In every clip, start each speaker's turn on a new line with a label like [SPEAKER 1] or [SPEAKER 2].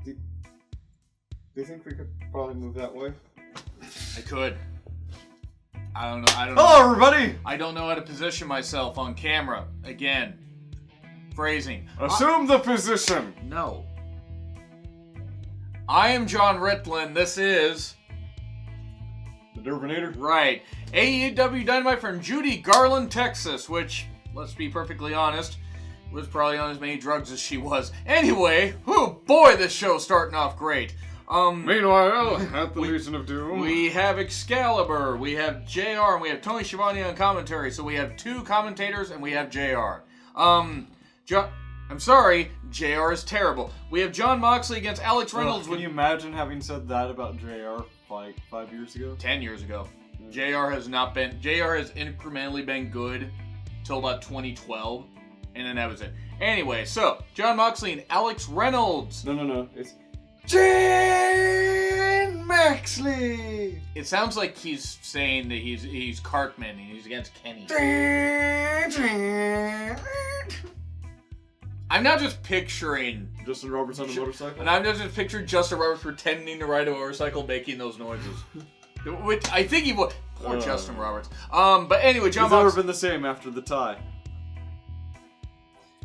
[SPEAKER 1] Do you think we could probably move that way?
[SPEAKER 2] I could. I don't know.
[SPEAKER 1] Hello, everybody!
[SPEAKER 2] I don't know how to position myself on camera. Again. Phrasing.
[SPEAKER 1] Assume the position!
[SPEAKER 2] No. I am John Ritlin. This is...
[SPEAKER 1] The Dervinator?
[SPEAKER 2] Right. AEW Dynamite from Judy Garland, Texas, which, let's be perfectly honest, was probably on as many drugs as she was. Anyway, boy, this show's starting off great.
[SPEAKER 1] Meanwhile, at the Legion of Doom...
[SPEAKER 2] We have Excalibur, we have JR, and we have Tony Schiavone on commentary, so we have two commentators, and we have JR. I'm sorry, JR is terrible. We have Jon Moxley against Alex Reynolds.
[SPEAKER 1] Can you imagine having said that about JR like 5 years ago?
[SPEAKER 2] 10 years ago. JR has incrementally been good till about 2012, and then that was it. Anyway, so, Jon Moxley and Alex Reynolds.
[SPEAKER 1] No, it's... Jon Moxley!
[SPEAKER 2] It sounds like he's saying that he's Cartman and he's against Kenny. I'm now just picturing...
[SPEAKER 1] Justin Roberts on a motorcycle?
[SPEAKER 2] And I'm just picturing Justin Roberts pretending to ride a motorcycle making those noises. Which I think he would. Poor Justin Roberts. But anyway, Jon Moxley...
[SPEAKER 1] He's never been the same after the tie.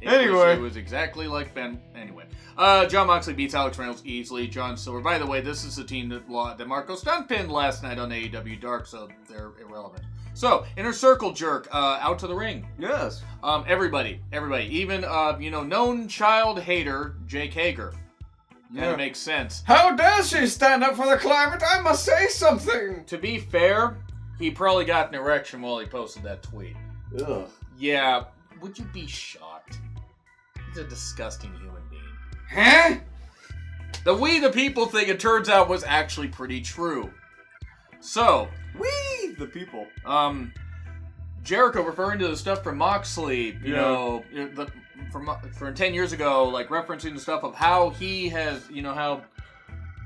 [SPEAKER 2] It was exactly like Ben. Anyway. Jon Moxley beats Alex Reynolds easily. John Silver. By the way, this is the team that Marco Stunt pinned last night on AEW Dark, so they're irrelevant. So, Inner Circle Jerk, out to the ring.
[SPEAKER 1] Yes.
[SPEAKER 2] Everybody. Even, known child hater, Jake Hager. That makes sense.
[SPEAKER 1] How dare she stand up for the climate? I must say something!
[SPEAKER 2] To be fair, he probably got an erection while he posted that tweet.
[SPEAKER 1] Ugh.
[SPEAKER 2] Yeah, would you be shocked? He's a disgusting human being.
[SPEAKER 1] Huh?
[SPEAKER 2] The We the People thing, it turns out, was actually pretty true. So...
[SPEAKER 1] We the people.
[SPEAKER 2] Jericho referring to the stuff from Moxley, from 10 years ago, like referencing the stuff of how he has,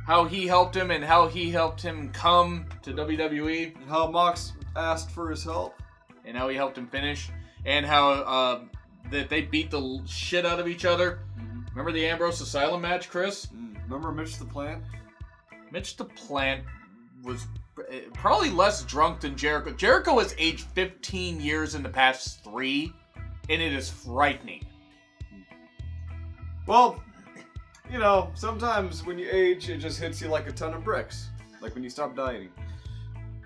[SPEAKER 2] how he helped him and how he helped him come to WWE.
[SPEAKER 1] And how Mox asked for his help.
[SPEAKER 2] And how he helped him finish. And how that they beat the shit out of each other. Mm-hmm. Remember the Ambrose Asylum match, Chris?
[SPEAKER 1] Remember Mitch the Plant?
[SPEAKER 2] Mitch the Plant was probably less drunk than Jericho. Jericho has aged 15 years in the past 3, and it is frightening.
[SPEAKER 1] Well, sometimes when you age, it just hits you like a ton of bricks. Like when you stop dieting.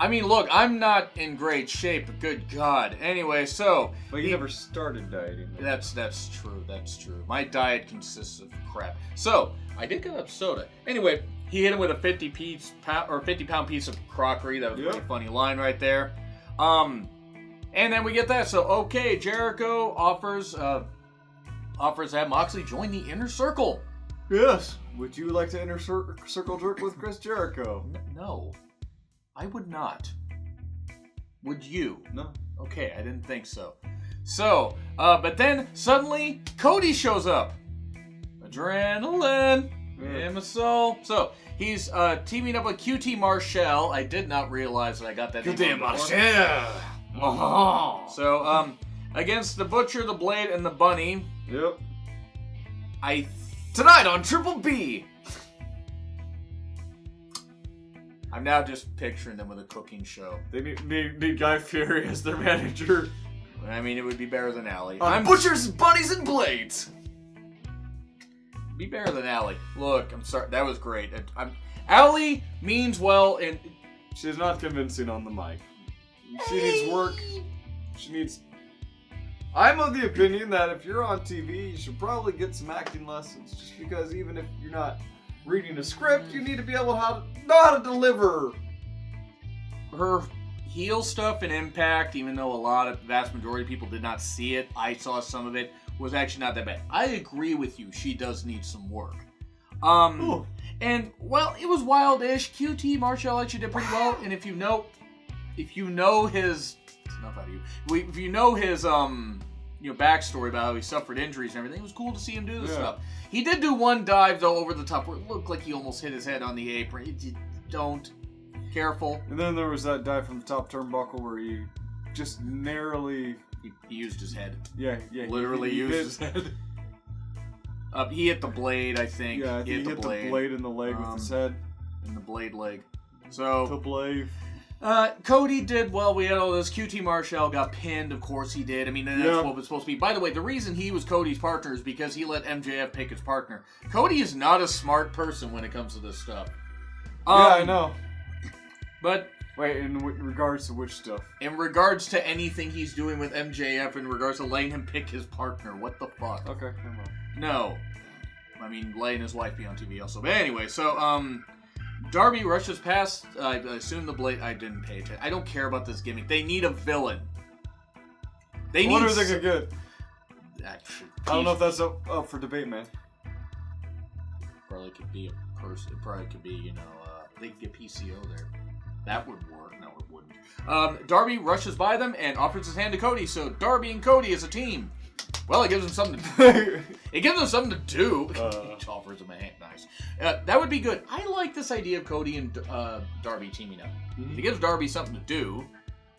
[SPEAKER 2] I mean, look, I'm not in great shape, but good God. Anyway, so...
[SPEAKER 1] But you never started dieting.
[SPEAKER 2] That's true. My diet consists of crap. So, I did get up soda. Anyway, he hit him with a 50-pound piece of crockery. That was a pretty funny line right there. And then we get that. So, okay, Jericho offers to have Moxley join the Inner Circle.
[SPEAKER 1] Yes. Would you like to Inner Circle jerk with Chris Jericho?
[SPEAKER 2] No. I would not. Would you?
[SPEAKER 1] No.
[SPEAKER 2] Okay, I didn't think so. So, but then suddenly Cody shows up. Adrenaline in my soul. So, he's teaming up with QT Marshall. I did not realize that I got that name.
[SPEAKER 1] QT Marshall. Oh.
[SPEAKER 2] So, against the Butcher, the Blade, and the Bunny.
[SPEAKER 1] Yep.
[SPEAKER 2] Tonight on Triple B. I'm now just picturing them with a cooking show.
[SPEAKER 1] They need Guy Fieri as their manager.
[SPEAKER 2] I mean, it would be better than Allie.
[SPEAKER 1] Butchers, Bunnies, and Blades.
[SPEAKER 2] Be better than Allie. Look, I'm sorry. That was great. Allie means well, and...
[SPEAKER 1] She's not convincing on the mic. She needs work. I'm of the opinion that if you're on TV, you should probably get some acting lessons. Just because even if you're not... reading a script, you need to be able to know how to deliver.
[SPEAKER 2] Her heel stuff in Impact, even though vast majority of people did not see it, I saw some of it, was actually not that bad. I agree with you, she does need some work. And, well, it was wild-ish. QT Marshall actually did pretty well, and if you know his, it's enough out of you, if you know his, backstory about how he suffered injuries and everything, it was cool to see him do this stuff. He did do one dive, though, over the top where it looked like he almost hit his head on the apron. Don't. Careful.
[SPEAKER 1] And then there was that dive from the top turnbuckle where he just narrowly...
[SPEAKER 2] He used his head.
[SPEAKER 1] Yeah.
[SPEAKER 2] Literally used his head. He hit the blade, I think.
[SPEAKER 1] Yeah, he hit the blade in the leg with his head.
[SPEAKER 2] In the blade leg. So
[SPEAKER 1] the blade.
[SPEAKER 2] Cody did well. We had all this. QT Marshall got pinned. Of course he did. I mean, that's what it was supposed to be. By the way, the reason he was Cody's partner is because he let MJF pick his partner. Cody is not a smart person when it comes to this stuff.
[SPEAKER 1] Yeah, I know.
[SPEAKER 2] But
[SPEAKER 1] wait, in regards to which stuff?
[SPEAKER 2] In regards to anything he's doing with MJF, in regards to letting him pick his partner. What the fuck?
[SPEAKER 1] Okay, never mind.
[SPEAKER 2] No. I mean, letting his wife be on TV also. But anyway, so, Darby rushes past, I assume the blade. I didn't pay attention. I don't care about this gimmick. They need a villain.
[SPEAKER 1] What are they going to get? I don't know if that's up for debate, man.
[SPEAKER 2] Probably could be a person. It probably could be, they could get PCO there. That would work. No, it wouldn't. Darby rushes by them and offers his hand to Cody. So Darby and Cody is a team. Well, it gives him something to do. It gives him something to do. He offers him a hand. Nice. That would be good. I like this idea of Cody and Darby teaming up. Mm-hmm. It gives Darby something to do.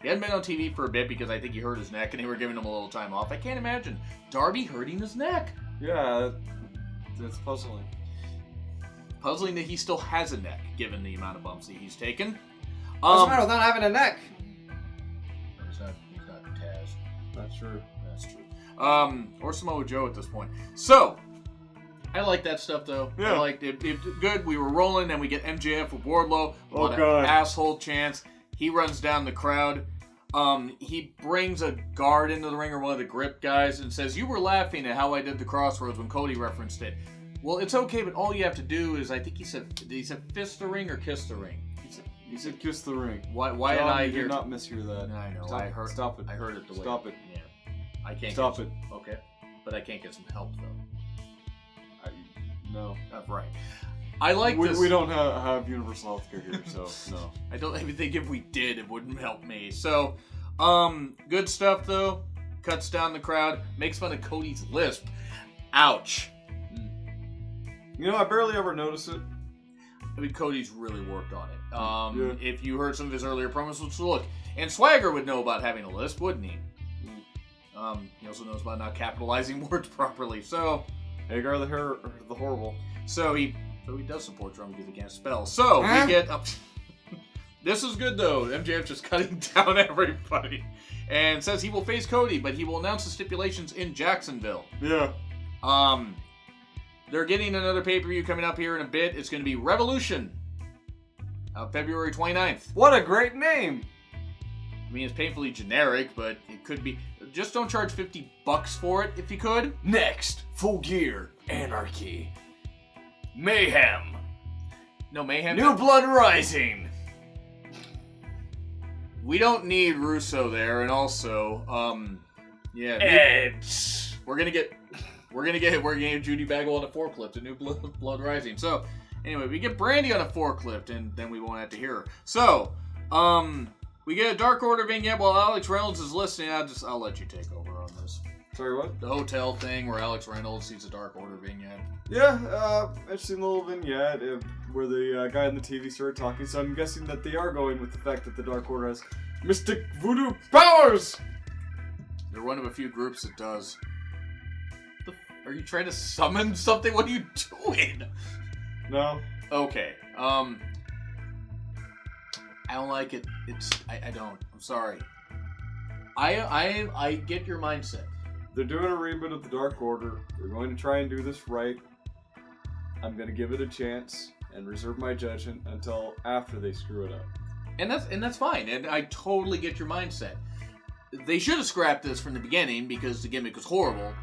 [SPEAKER 2] He hadn't been on TV for a bit because I think he hurt his neck and they were giving him a little time off. I can't imagine Darby hurting his neck.
[SPEAKER 1] Yeah, that's puzzling.
[SPEAKER 2] Puzzling that he still has a neck, given the amount of bumps that he's taken.
[SPEAKER 1] What's the matter with not having a neck?
[SPEAKER 2] He's not Taz.
[SPEAKER 1] That's true.
[SPEAKER 2] That's true. Or Samoa Joe at this point. So, I like that stuff though.
[SPEAKER 1] Yeah.
[SPEAKER 2] I liked it. Good. We were rolling, and we get MJF with Wardlow. What an asshole chance. He runs down the crowd. He brings a guard into the ring, or one of the grip guys, and says, "You were laughing at how I did the crossroads when Cody referenced it. Well, it's okay, but all you have to do is," I think he said fist the ring or kiss the ring.
[SPEAKER 1] He said kiss the ring.
[SPEAKER 2] Why
[SPEAKER 1] John,
[SPEAKER 2] did I hear?
[SPEAKER 1] Did not mishear that.
[SPEAKER 2] I know.
[SPEAKER 1] Stop it.
[SPEAKER 2] I heard it the way.
[SPEAKER 1] Stop it.
[SPEAKER 2] Yeah. I can't.
[SPEAKER 1] Stop it.
[SPEAKER 2] Okay. But I can't get some help though.
[SPEAKER 1] No.
[SPEAKER 2] Right. I like this.
[SPEAKER 1] We don't have universal healthcare here, so no.
[SPEAKER 2] I don't even think if we did, it wouldn't help me. So, good stuff though. Cuts down the crowd. Makes fun of Cody's lisp. Ouch.
[SPEAKER 1] I barely ever notice it.
[SPEAKER 2] I mean, Cody's really worked on it. If you heard some of his earlier promos, which look, and Swagger would know about having a lisp, wouldn't he? He also knows about not capitalizing words properly. So,
[SPEAKER 1] Hagar the Horrible.
[SPEAKER 2] So he does support Drum because he can't spell. So we get up. This is good though. MJF just cutting down everybody, and says he will face Cody, but he will announce the stipulations in Jacksonville.
[SPEAKER 1] Yeah.
[SPEAKER 2] They're getting another pay-per-view coming up here in a bit. It's going to be Revolution, February 29th.
[SPEAKER 1] What a great name!
[SPEAKER 2] I mean, it's painfully generic, but it could be. Just don't charge $50 for it if you could.
[SPEAKER 1] Next, Full Gear, Anarchy, Mayhem.
[SPEAKER 2] No Mayhem.
[SPEAKER 1] New Blood Rising.
[SPEAKER 2] We don't need Russo there, and also,
[SPEAKER 1] Edge.
[SPEAKER 2] We're gonna get Judy Bagwell on a forklift, a New Blood Rising. So, anyway, we get Brandy on a forklift, and then we won't have to hear her. So, we get a Dark Order vignette while Alex Reynolds is listening. I'll let you take over on this.
[SPEAKER 1] Sorry, what?
[SPEAKER 2] The hotel thing where Alex Reynolds sees a Dark Order vignette.
[SPEAKER 1] Yeah, I've seen a little vignette where the guy on the TV started talking, so I'm guessing that they are going with the fact that the Dark Order has mystic voodoo powers!
[SPEAKER 2] They're one of a few groups that does. Are you trying to summon something? What are you doing?
[SPEAKER 1] No.
[SPEAKER 2] Okay. I don't like it. I don't. I'm sorry. I get your mindset.
[SPEAKER 1] They're doing a reboot of the Dark Order. They're going to try and do this right. I'm going to give it a chance and reserve my judgment until after they screw it up.
[SPEAKER 2] And that's fine. And I totally get your mindset. They should have scrapped this from the beginning because the gimmick was horrible,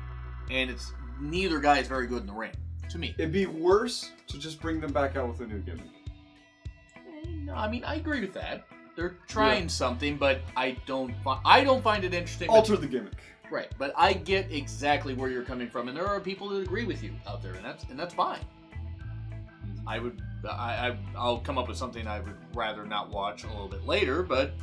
[SPEAKER 2] and neither guy is very good in the ring. To me,
[SPEAKER 1] it'd be worse to just bring them back out with a new gimmick.
[SPEAKER 2] No, I mean, I agree with that. They're trying something, but I don't find it interesting.
[SPEAKER 1] Alter the gimmick.
[SPEAKER 2] Right, but I get exactly where you're coming from, and there are people that agree with you out there, and that's fine. I'll come up with something I would rather not watch a little bit later, but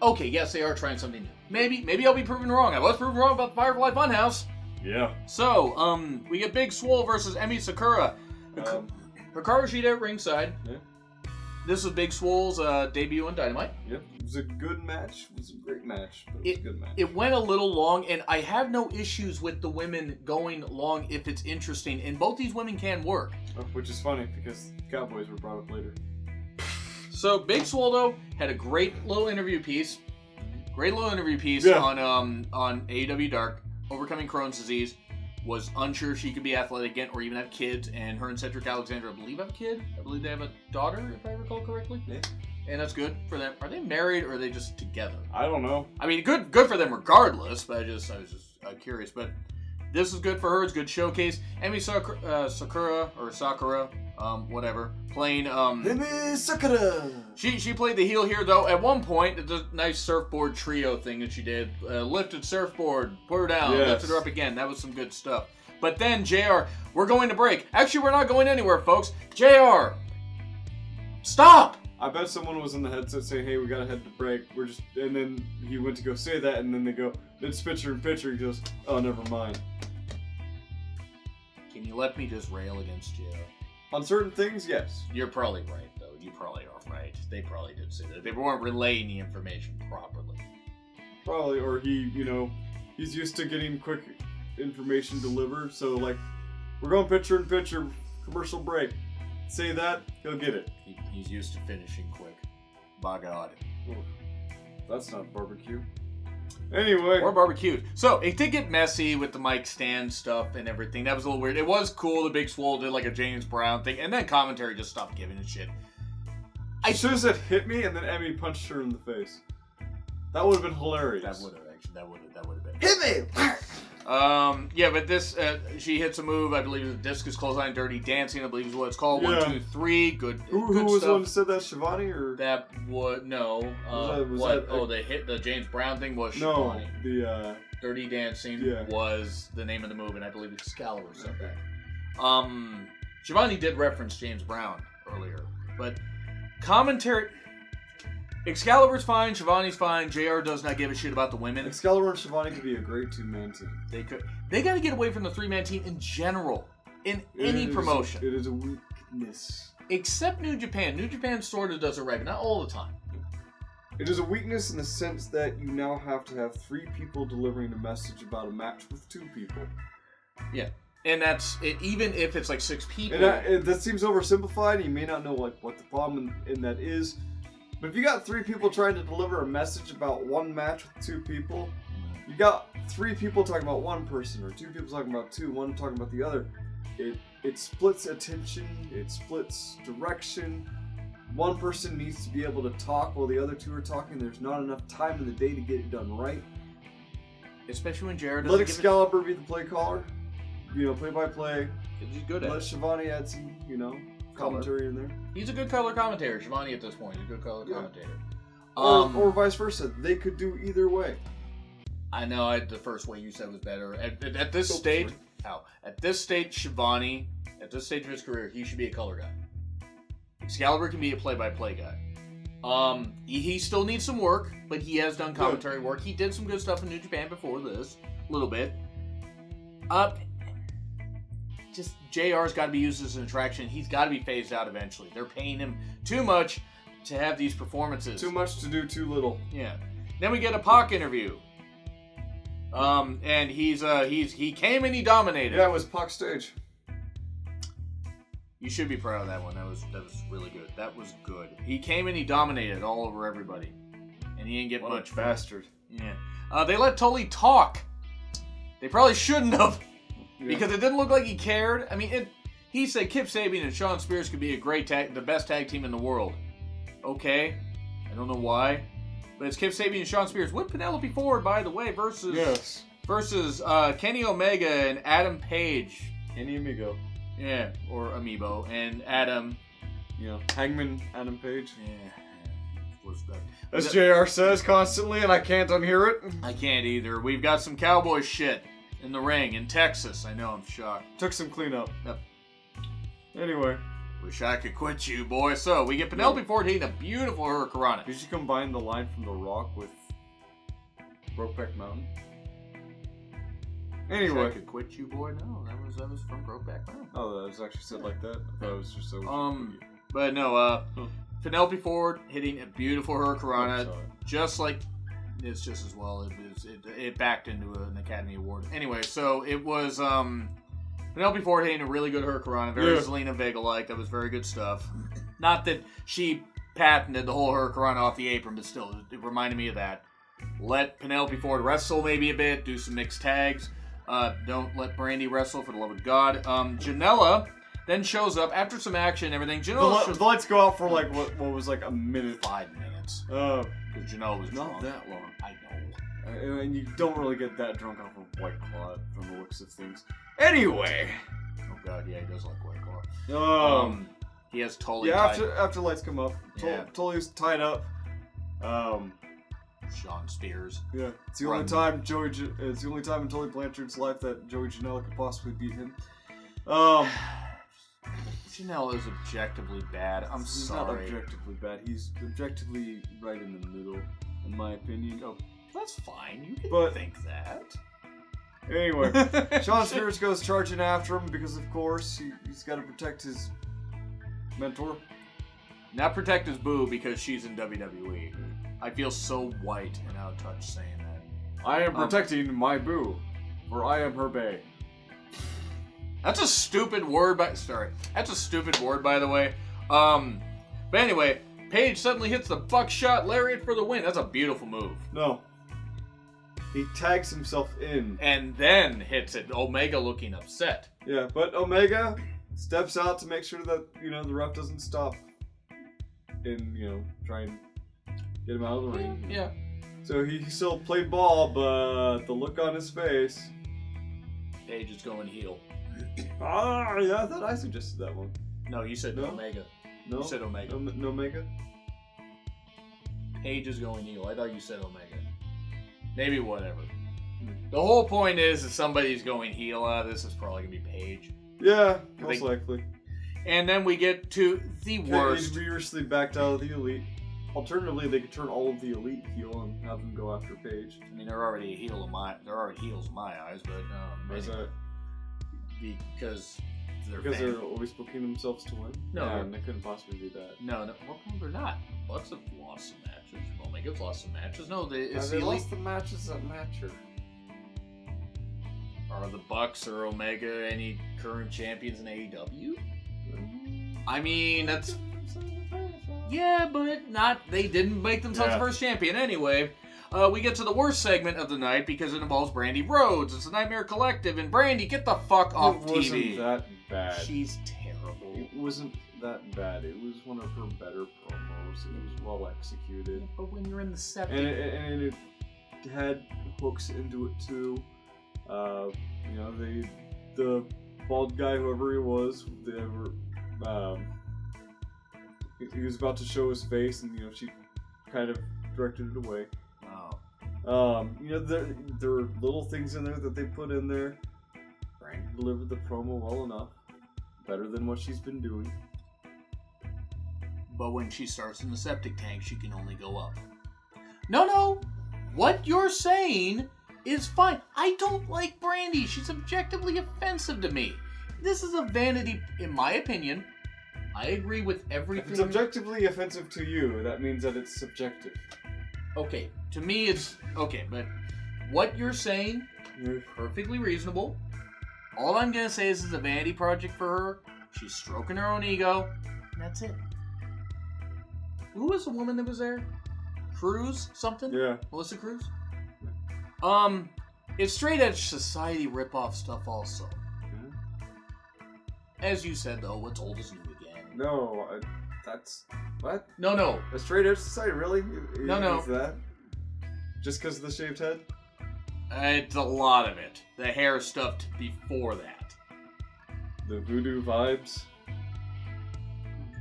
[SPEAKER 2] okay, yes, they are trying something new. Maybe I'll be proven wrong. I was proven wrong about the Firefly Funhouse.
[SPEAKER 1] Yeah.
[SPEAKER 2] So, we get Big Swole versus Emi Sakura. Hikaru Shida at ringside.
[SPEAKER 1] Yeah.
[SPEAKER 2] This was Big Swole's debut on Dynamite.
[SPEAKER 1] Yep. was a good match. It was a great match, but it was a good match.
[SPEAKER 2] It went a little long, and I have no issues with the women going long if it's interesting, and both these women can work.
[SPEAKER 1] Which is funny, because Cowboys were brought up later.
[SPEAKER 2] So, Big Swoldo had a great little interview piece. On AEW Dark, overcoming Crohn's disease. Was unsure if she could be athletic again or even have kids, and her and Cedric Alexander, I believe, have a kid. I believe they have a daughter, if I recall correctly.
[SPEAKER 1] Yeah.
[SPEAKER 2] And that's good for them. Are they married or are they just together?
[SPEAKER 1] I don't know.
[SPEAKER 2] I mean, good for them regardless, but I was just curious. But this is good for her. It's a good showcase. Emi Sakura, whatever, playing.
[SPEAKER 1] Emi Sakura!
[SPEAKER 2] She played the heel here, though. At one point, the nice surfboard trio thing that she did. Lifted surfboard, put her down, lifted her up again. That was some good stuff. But then, JR, we're going to break. Actually, we're not going anywhere, folks. JR, stop!
[SPEAKER 1] I bet someone was in the headset saying, hey, we gotta head to break. And then he went to go say that, and then they go, it's picture in picture. He goes, oh, never mind.
[SPEAKER 2] Can you let me just rail against JR?
[SPEAKER 1] On certain things, yes.
[SPEAKER 2] You're probably right, though. You probably are right. They probably did say that. They weren't relaying the information properly.
[SPEAKER 1] Probably, or he's used to getting quick information delivered, so, like, we're going picture in picture, commercial break. Say that, he'll get it.
[SPEAKER 2] He's used to finishing quick. By God.
[SPEAKER 1] Oof. That's not barbecue. Anyway.
[SPEAKER 2] Or barbecued. So, it did get messy with the mic stand stuff and everything. That was a little weird. It was cool. The Big Swole did like a James Brown thing. And then commentary just stopped giving a shit.
[SPEAKER 1] I should have said hit me, and then Emmy punched her in the face. That would have been hilarious.
[SPEAKER 2] That would have been.
[SPEAKER 1] Hit me!
[SPEAKER 2] Yeah, but this, she hits a move, I believe it's discus clothesline, dirty dancing, I believe is what it's called.
[SPEAKER 1] Yeah.
[SPEAKER 2] 1, 2, 3, good
[SPEAKER 1] Who was
[SPEAKER 2] stuff.
[SPEAKER 1] the one who said that, Shivani, or?
[SPEAKER 2] That would, no. The James Brown thing was
[SPEAKER 1] No,
[SPEAKER 2] Shivani.
[SPEAKER 1] the,
[SPEAKER 2] Dirty Dancing was the name of the move, and I believe Excalibur said
[SPEAKER 1] Okay.
[SPEAKER 2] that. Shivani did reference James Brown earlier, but commentary... Excalibur's fine, Shivani's fine, JR does not give a shit about the women.
[SPEAKER 1] Excalibur and Shivani could be a great two-man team.
[SPEAKER 2] They got to get away from the three-man team in general, in any promotion.
[SPEAKER 1] It is a weakness.
[SPEAKER 2] Except New Japan. New Japan sort of does it right, but not all the time.
[SPEAKER 1] It is a weakness in the sense that you now have to have 3 people delivering a message about a match with 2 people.
[SPEAKER 2] Yeah. And that's it, even if it's like 6 people.
[SPEAKER 1] And that seems oversimplified. You may not know what the problem in that is. But if you got 3 people trying to deliver a message about one match with 2 people, you got 3 people talking about one person, or 2 people talking about 2, one talking about the other. It splits attention, it splits direction. One person needs to be able to talk while the other 2 are talking. There's not enough time in the day to get it done right.
[SPEAKER 2] Especially when Jared doesn't
[SPEAKER 1] Let Excalibur be the play caller. Play by play.
[SPEAKER 2] He's good at it.
[SPEAKER 1] Let Shivani add some, commentary in there.
[SPEAKER 2] He's a good color commentator. Shivani at this point, he's a good color commentator.
[SPEAKER 1] Or vice versa. They could do either way.
[SPEAKER 2] I know the first way you said was better. At this stage, Shivani, at this stage of his career, he should be a color guy. Excalibur can be a play-by-play guy. He still needs some work, but he has done commentary work. He did some good stuff in New Japan before this, a little bit. Just JR's got to be used as an attraction. He's got to be phased out eventually. They're paying him too much to have these performances.
[SPEAKER 1] Too much to do too little.
[SPEAKER 2] Yeah. Then we get a Pac interview. And he came and he dominated.
[SPEAKER 1] Yeah, it was Pac stage.
[SPEAKER 2] You should be proud of that one. That was really good. That was good. He came and he dominated all over everybody. And he didn't get much
[SPEAKER 1] bastard.
[SPEAKER 2] Yeah. They let Tully talk. They probably shouldn't have.
[SPEAKER 1] Yeah.
[SPEAKER 2] Because it didn't look like he cared. I mean, he said Kip Sabian and Shawn Spears could be a great the best tag team in the world. Okay. I don't know why. But it's Kip Sabian and Shawn Spears with Penelope Ford, by the way, versus Kenny Omega and Adam Page.
[SPEAKER 1] Kenny Amigo.
[SPEAKER 2] Yeah, or Amiibo. And Adam.
[SPEAKER 1] Hangman Adam Page.
[SPEAKER 2] Yeah. Was that?
[SPEAKER 1] As JR says constantly, and I can't unhear it.
[SPEAKER 2] I can't either. We've got some cowboy shit in the ring in Texas. I know, I'm shocked.
[SPEAKER 1] Took some cleanup.
[SPEAKER 2] Yep.
[SPEAKER 1] Anyway.
[SPEAKER 2] Wish I could quit you, boy. So, we get Penelope Ford hitting a beautiful Hurricanrana.
[SPEAKER 1] Did you combine the line from The Rock with Brokeback Mountain? Anyway.
[SPEAKER 2] Wish I could quit you, boy? No, that was from Brokeback Mountain.
[SPEAKER 1] Oh, that was actually said like that? I thought it was just so...
[SPEAKER 2] But no, Penelope Ford hitting a beautiful Hurricanrana, just like it's just as well. It backed into an Academy Award. Anyway, so it was Penelope Ford hitting a really good Hurricanrana, very Zelina Vega-like. That was very good stuff. Not that she patented the whole Hurricanrana off the apron, but still, it reminded me of that. Let Penelope Ford wrestle maybe a bit, do some mixed tags. Don't let Brandy wrestle, for the love of God. Janela then shows up after some action and everything.
[SPEAKER 1] The lights go out for like what was like a minute.
[SPEAKER 2] 5 minutes.
[SPEAKER 1] Because
[SPEAKER 2] Janela was
[SPEAKER 1] not
[SPEAKER 2] drunk.
[SPEAKER 1] that long.
[SPEAKER 2] I know.
[SPEAKER 1] And you don't really get that drunk off of White Claw from the looks of things. Anyway.
[SPEAKER 2] Oh God, yeah, he does like White Claw. He has Tully tied.
[SPEAKER 1] After lights come up, Tully's tied up.
[SPEAKER 2] Sean Spears.
[SPEAKER 1] Yeah, it's the only time it's the only time in Tully Blanchard's life that Joey Janela could possibly beat him.
[SPEAKER 2] Janela is objectively bad.
[SPEAKER 1] He's
[SPEAKER 2] sorry.
[SPEAKER 1] He's not objectively bad. He's objectively right in the middle, in my opinion.
[SPEAKER 2] Oh, that's fine. You can think that.
[SPEAKER 1] Anyway, Sean Spears goes charging after him because, of course, he's got to protect his mentor.
[SPEAKER 2] Not protect his boo because she's in WWE. I feel so white and out of touch saying that.
[SPEAKER 1] I am protecting my boo, for I am her bae.
[SPEAKER 2] That's a stupid word, That's a stupid word, by the way. But anyway, Paige suddenly hits the buckshot lariat for the win. That's a beautiful move.
[SPEAKER 1] No. He tags himself in.
[SPEAKER 2] And then hits it. Omega looking upset.
[SPEAKER 1] Yeah, but Omega steps out to make sure that, the ref doesn't stop and, try and get him out of the ring.
[SPEAKER 2] Yeah.
[SPEAKER 1] So he still played ball, but the look on his face.
[SPEAKER 2] Paige is going heel.
[SPEAKER 1] Yeah, I thought I suggested that one.
[SPEAKER 2] No, you said Omega.
[SPEAKER 1] No?
[SPEAKER 2] You said Omega.
[SPEAKER 1] No Omega?
[SPEAKER 2] Paige is going heel. I thought you said Omega. Maybe whatever. The whole point is that somebody's going heel. This is probably going to be Paige.
[SPEAKER 1] Yeah, most likely.
[SPEAKER 2] And then we get to the worst.
[SPEAKER 1] He recently backed out of the Elite. Alternatively, they could turn all of the Elite heel and have them go after Paige.
[SPEAKER 2] I mean, they're already heels in my eyes, but
[SPEAKER 1] why is that?
[SPEAKER 2] Because
[SPEAKER 1] they're always booking themselves to win.
[SPEAKER 2] No,
[SPEAKER 1] they couldn't possibly do that.
[SPEAKER 2] No, well, they're not. Bucks have lost some matches. Omega's lost some matches. No,
[SPEAKER 1] they lost the matches that matter.
[SPEAKER 2] Are the Bucks or Omega any current champions in AEW? I mean, that's... Yeah, but not... They didn't make themselves the first champion anyway. We get to the worst segment of the night because it involves Brandy Rhodes. It's the Nightmare Collective, and Brandy, get the fuck off TV.
[SPEAKER 1] It wasn't that bad.
[SPEAKER 2] She's terrible.
[SPEAKER 1] It wasn't that bad. It was one of her better promos. It was well executed.
[SPEAKER 2] Yeah, but when you're in the septic...
[SPEAKER 1] And it had hooks into it, too. The bald guy, whoever he was, he was about to show his face, and she kind of directed it away.
[SPEAKER 2] Wow.
[SPEAKER 1] There are little things in there that they put in there. Brandy delivered the promo well enough, better than what she's been doing.
[SPEAKER 2] But when she starts in the septic tank, she can only go up. No. What you're saying is fine. I don't like Brandy. She's objectively offensive to me. This is a vanity, in my opinion. I agree with everything.
[SPEAKER 1] If it's objectively offensive to you, that means that it's subjective.
[SPEAKER 2] Okay, to me it's... Okay, but what you're saying is perfectly reasonable. All I'm going to say is it's a vanity project for her. She's stroking her own ego. And that's it. Who was the woman that was there? Cruz? Something?
[SPEAKER 1] Yeah.
[SPEAKER 2] Melissa Cruz? It's straight edge society ripoff stuff also.
[SPEAKER 1] Mm-hmm.
[SPEAKER 2] As you said though, what's old is new again.
[SPEAKER 1] No, that's... What?
[SPEAKER 2] No.
[SPEAKER 1] A straight edge society, really?
[SPEAKER 2] No.
[SPEAKER 1] Is that? Just because of the shaved head?
[SPEAKER 2] It's a lot of it. The hair stuffed before that.
[SPEAKER 1] The voodoo vibes?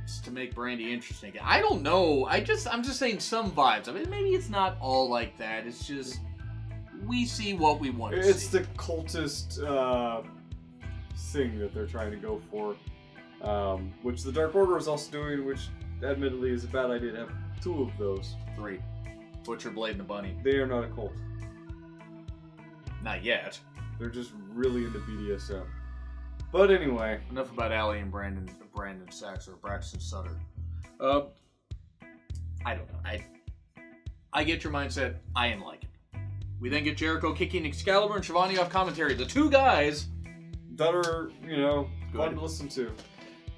[SPEAKER 2] Just to make Brandy interesting. I don't know. I'm just saying some vibes. I mean, maybe it's not all like that. It's just... We see what we want to see.
[SPEAKER 1] It's the cultist thing that they're trying to go for. Which the Dark Order is also doing, which admittedly is a bad idea to have 2 of those.
[SPEAKER 2] 3. Butcher, Blade, and the Bunny.
[SPEAKER 1] They are not a cult.
[SPEAKER 2] Not yet.
[SPEAKER 1] They're just really into BDSM. But anyway.
[SPEAKER 2] Enough about Allie and Brandon Sachs or Braxton Sutter. I don't know. I get your mindset. I didn't like it. We then get Jericho kicking Excalibur and Shivani off commentary. The two guys
[SPEAKER 1] that are, fun to listen to.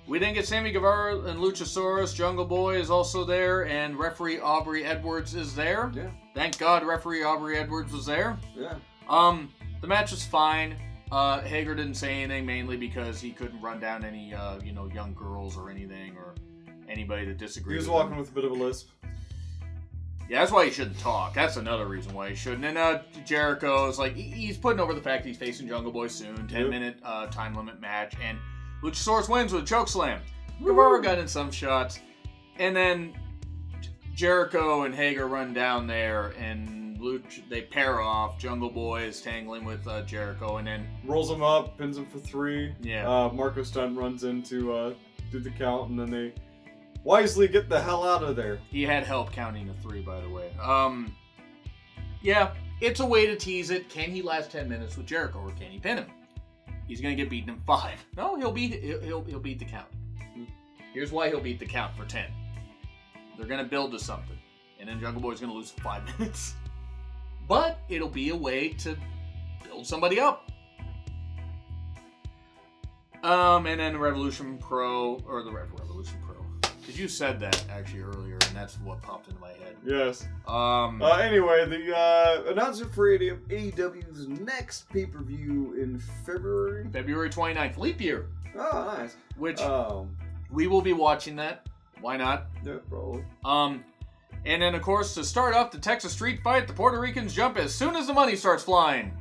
[SPEAKER 2] We then get Sammy Guevara and Luchasaurus. Jungle Boy is also there, and referee Aubrey Edwards is there.
[SPEAKER 1] Yeah.
[SPEAKER 2] Thank God referee Aubrey Edwards was there.
[SPEAKER 1] Yeah.
[SPEAKER 2] The match was fine. Hager didn't say anything, mainly because he couldn't run down any, young girls or anything, or anybody that disagreed.
[SPEAKER 1] He was walking with a bit of a lisp.
[SPEAKER 2] Yeah, that's why he shouldn't talk. That's another reason why he shouldn't. And Jericho's like, he's putting over the fact that he's facing Jungle Boy soon. 10-minute time limit match. And Luchasaurus wins with a chokeslam. Guevara got in some shots. And then Jericho and Hager run down there. And they pair off. Jungle Boy is tangling with Jericho. And then
[SPEAKER 1] rolls him up, pins him for 3.
[SPEAKER 2] Yeah.
[SPEAKER 1] Marco Stunt runs in to do the count. And then they wisely get the hell out of there.
[SPEAKER 2] He had help counting to 3, by the way. Yeah, it's a way to tease it. Can he last 10 minutes with Jericho, or can he pin him? He's gonna get beaten in 5. No, he'll beat the count. Here's why he'll beat the count for 10. They're gonna build to something, and then Jungle Boy's gonna lose for 5 minutes. But it'll be a way to build somebody up. And then the Revolution Pro. Because you said that actually earlier, and that's what popped into my head.
[SPEAKER 1] Yes. Anyway, the announcement for AEW's next pay-per-view in February.
[SPEAKER 2] February 29th, leap year.
[SPEAKER 1] Oh, nice.
[SPEAKER 2] Which we will be watching that. Why not?
[SPEAKER 1] Yeah, probably.
[SPEAKER 2] And then of course to start off the Texas Street Fight, the Puerto Ricans jump as soon as the money starts flying.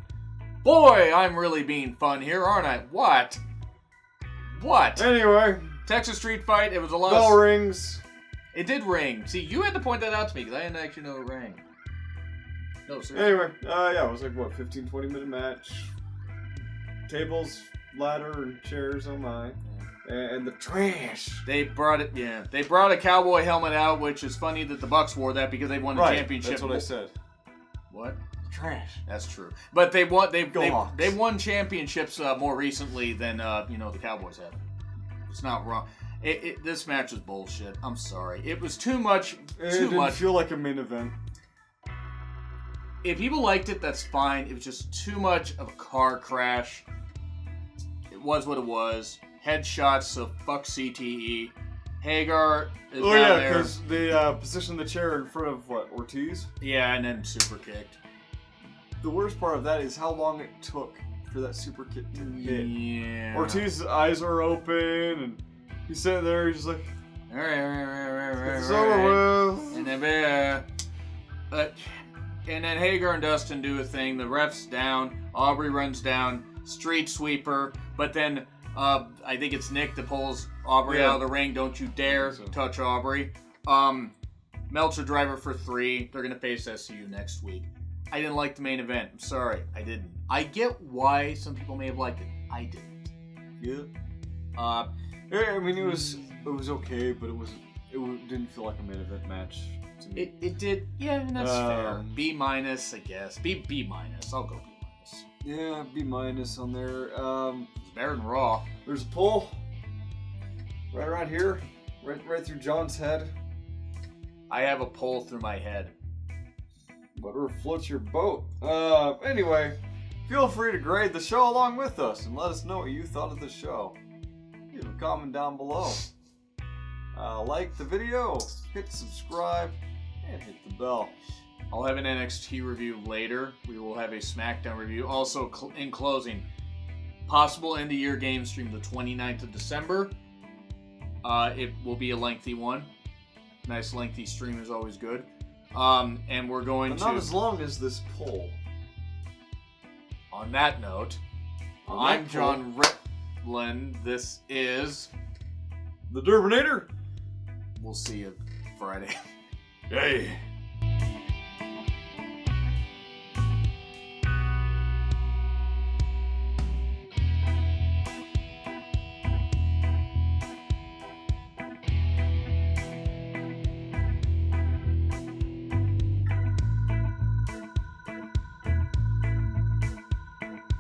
[SPEAKER 2] Boy, I'm really being fun here, aren't I? What?
[SPEAKER 1] Anyway.
[SPEAKER 2] Texas Street Fight, it was a lot
[SPEAKER 1] Bell rings.
[SPEAKER 2] It did ring. See, you had to point that out to me because I didn't actually know it rang. No, seriously.
[SPEAKER 1] Anyway, it was like, 15-20 minute match. Tables, ladder, and chairs, oh my. And the trash.
[SPEAKER 2] They brought a cowboy helmet out, which is funny that the Bucks wore that because they won the championship.
[SPEAKER 1] That's what I said.
[SPEAKER 2] What?
[SPEAKER 1] Trash.
[SPEAKER 2] That's true. But they won championships more recently than the Cowboys have. It's not wrong. This match was bullshit. I'm sorry. It was too much.
[SPEAKER 1] It didn't feel like a main event.
[SPEAKER 2] If people liked it, that's fine. It was just too much of a car crash. It was what it was. Headshots, so fuck CTE. Hagar is down there.
[SPEAKER 1] Because they positioned the chair in front of, Ortiz?
[SPEAKER 2] Yeah, and then super kicked.
[SPEAKER 1] The worst part of that is how long it took for that super kick to hit.
[SPEAKER 2] Yeah.
[SPEAKER 1] Ortiz's eyes are open, and he's sitting there, he's just like, it's over with.
[SPEAKER 2] And then Hager and Dustin do a thing. The ref's down. Aubrey runs down. Street sweeper. But then I think it's Nick that pulls Aubrey out of the ring. Don't you dare touch Aubrey. Meltzer driver for 3. They're going to face SCU next week. I didn't like the main event. I'm sorry. I didn't. I get why some people may have liked it. I didn't.
[SPEAKER 1] Yeah. I mean, it was okay, but it didn't feel like a main event match to me.
[SPEAKER 2] It did. Yeah, and that's fair. B-, I guess. B-. I'll go B-.
[SPEAKER 1] Yeah, B- on there.
[SPEAKER 2] It's better than Raw.
[SPEAKER 1] There's a pull right around here, right through John's head.
[SPEAKER 2] I have a pull through my head.
[SPEAKER 1] Whatever floats your boat. Anyway, feel free to grade the show along with us and let us know what you thought of the show. Leave a comment down below. Like the video, hit subscribe, and hit the bell.
[SPEAKER 2] I'll have an NXT review later. We will have a SmackDown review. Also, in closing, possible end-of-year game stream the 29th of December. It will be a lengthy one. Nice lengthy stream is always good. And we're going
[SPEAKER 1] but not as long as this poll.
[SPEAKER 2] On that note, I'm John Ritland. This is
[SPEAKER 1] the Durbinator.
[SPEAKER 2] We'll see you Friday.
[SPEAKER 1] Hey.